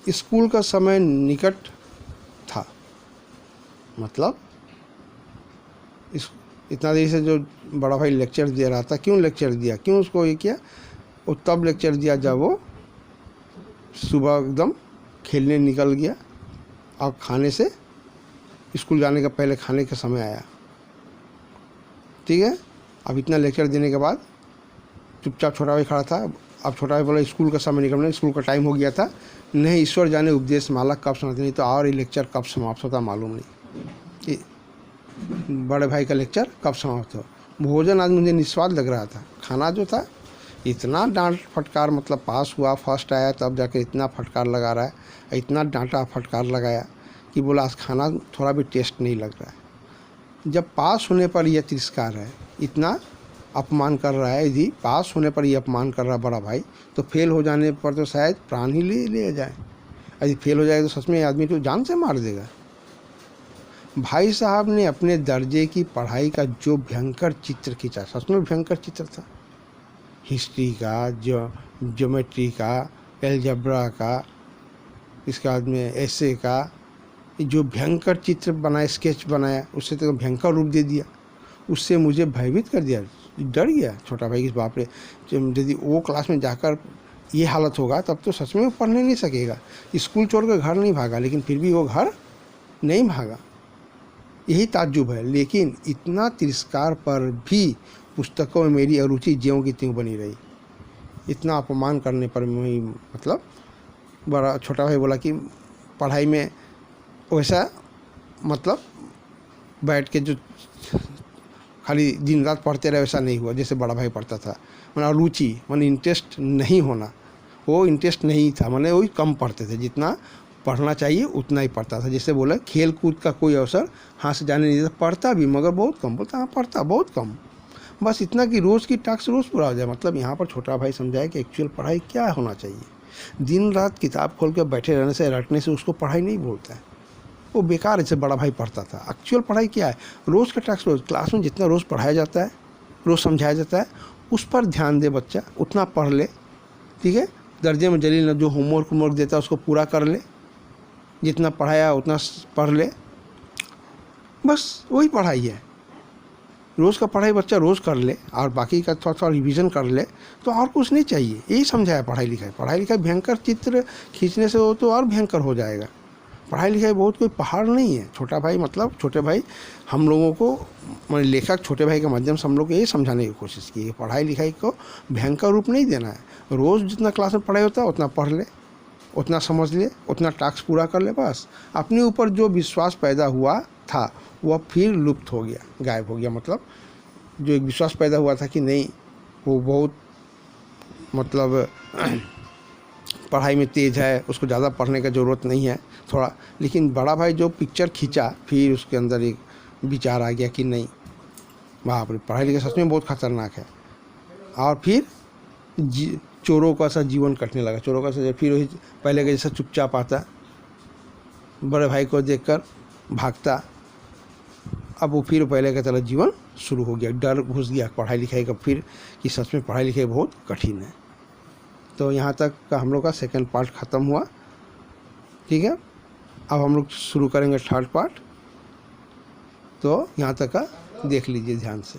School का समय निकट था। मतलब इतना देर से जो बड़ा भाई लेक्चर दे रहा था, क्यों लेक्चर दिया, क्यों उसको ये किया, वो तब लेक्चर दिया जब वो सुबह एकदम खेलने निकल गया और खाने से स्कूल जाने का पहले खाने का समय आया। ठीक है, अब इतना लेक्चर देने के बाद चुपचाप छोटा भाई खड़ा था। अब छोटा भाई बोला स्कूल का समय निकलने, स्कूल का टाइम हो गया था। नहीं ईश्वर जाने उपदेश माला कब समाप्त, नहीं तो और ये लेक्चर कब समाप्त होता मालूम नहीं, बड़े भाई का लेक्चर कब समाप्त हो। भोजन आज मुझे निस्वाद लग रहा था। खाना जो था इतना डांट फटकार, मतलब पास हुआ, फर्स्ट आया, तब जाके इतना फटकार लगा रहा है, इतना डांटा फटकार लगाया कि बोला आज खाना थोड़ा भी टेस्ट नहीं लग रहा है। जब पास होने पर यह तिरस्कार है, इतना अपमान कर रहा है, यदि पास होने पर यह अपमान कर रहा बड़ा भाई, तो फेल हो जाने पर तो शायद प्राण ही ले जाए। यदि फेल हो जाएगा तो सच में आदमी तो जान से मार देगा। भाई साहब ने अपने दर्जे की पढ़ाई का जो भयंकर चित्र खींचा, सच में भयंकर चित्र था। हिस्ट्री का, ज्योमेट्री का, एलजेब्रा का, इसके बाद में ऐसे का, जो भयंकर चित्र बनाया, स्केच बनाया, उससे तो भयंकर रूप दे दिया। उससे मुझे भयभीत कर दिया, डर गया छोटा भाई, इस बाप रे, यदि वो क्लास में जाकर ये हालत होगा तब तो सच में वो पढ़ने नहीं सकेगा। स्कूल छोड़कर घर नहीं भागा, लेकिन फिर भी वो घर नहीं भागा, यही ताज्जुब है। लेकिन इतना तिरस्कार पर भी पुस्तकों में मेरी अरुचि ज्यों की त्यों बनी रही। इतना अपमान करने पर मैं, मतलब बड़ा छोटा भाई बोला कि पढ़ाई में वैसा, मतलब बैठ के जो खाली दिन रात पढ़ते रहे वैसा नहीं हुआ जैसे बड़ा भाई पढ़ता था। मैंने रुचि, मैंने इंटरेस्ट नहीं होना, वो इंटरेस्ट नहीं था, मैंने वही कम पढ़ते थे, जितना पढ़ना चाहिए उतना ही पढ़ता था। जैसे बोला खेल कूद का कोई अवसर हाथ से जाने नहीं देता, पढ़ता भी मगर बहुत कम, बोलता हाँ पढ़ता बहुत कम, बस इतना कि रोज़ की टास्क रोज़ पूरा हो जाए। मतलब यहाँ पर छोटा भाई समझाया कि एक्चुअल पढ़ाई क्या होना चाहिए। दिन रात किताब खोल के बैठे रहने से, रटने से उसको पढ़ाई नहीं बोलता है, वो बेकार है। जैसे बड़ा भाई पढ़ता था, एक्चुअल पढ़ाई क्या है, रोज़ का टास्क रोज़, क्लास में जितना रोज़ पढ़ाया जाता है, रोज़ समझाया जाता है, उस पर ध्यान दे बच्चा, उतना पढ़ ले। ठीक है, दर्जे में जलील न, जो होमवर्क देता है उसको पूरा कर ले, जितना पढ़ाया उतना पढ़ ले, बस वही पढ़ाई है। रोज़ का पढ़ाई बच्चा रोज़ कर ले और बाकी का थोड़ा थोड़ा रिवीजन कर ले, तो और कुछ नहीं चाहिए। यही समझाया पढ़ाई लिखाई। पढ़ाई लिखाई भयंकर चित्र खींचने से वो तो और भयंकर हो जाएगा। पढ़ाई लिखाई बहुत कोई पहाड़ नहीं है। छोटा भाई, मतलब छोटे भाई हम लोगों को, मैंने लेखक छोटे भाई के माध्यम से हम लोग को यही समझाने की कोशिश की है, पढ़ाई लिखाई को भयंकर रूप नहीं देना है। रोज़ जितना क्लास में पढ़ाई होता है उतना पढ़ ले, उतना समझ ले, उतना टास्क पूरा कर ले, बस। अपने ऊपर जो विश्वास पैदा हुआ था वह फिर लुप्त हो गया, गायब हो गया। मतलब जो एक विश्वास पैदा हुआ था कि नहीं वो बहुत, मतलब पढ़ाई में तेज़ है, उसको ज़्यादा पढ़ने का ज़रूरत नहीं है थोड़ा। लेकिन बड़ा भाई जो पिक्चर खींचा, फिर उसके अंदर एक विचार आ गया कि नहीं बाप रे, पढ़ाई लिखाई सच में बहुत खतरनाक है। और फिर चोरों का सा जीवन कटने लगा। चोरों का सा फिर वही पहले का जैसा चुपचाप आता, बड़े भाई को देखकर भागता, अब वो फिर पहले का तरह जीवन शुरू हो गया। डर घुस गया पढ़ाई लिखाई का फिर, कि सच में पढ़ाई लिखाई बहुत कठिन है। तो यहाँ तक का हम लोग का सेकंड पार्ट ख़त्म हुआ। ठीक है, अब हम लोग शुरू करेंगे थर्ड पार्ट। तो यहाँ तक का देख लीजिए ध्यान से।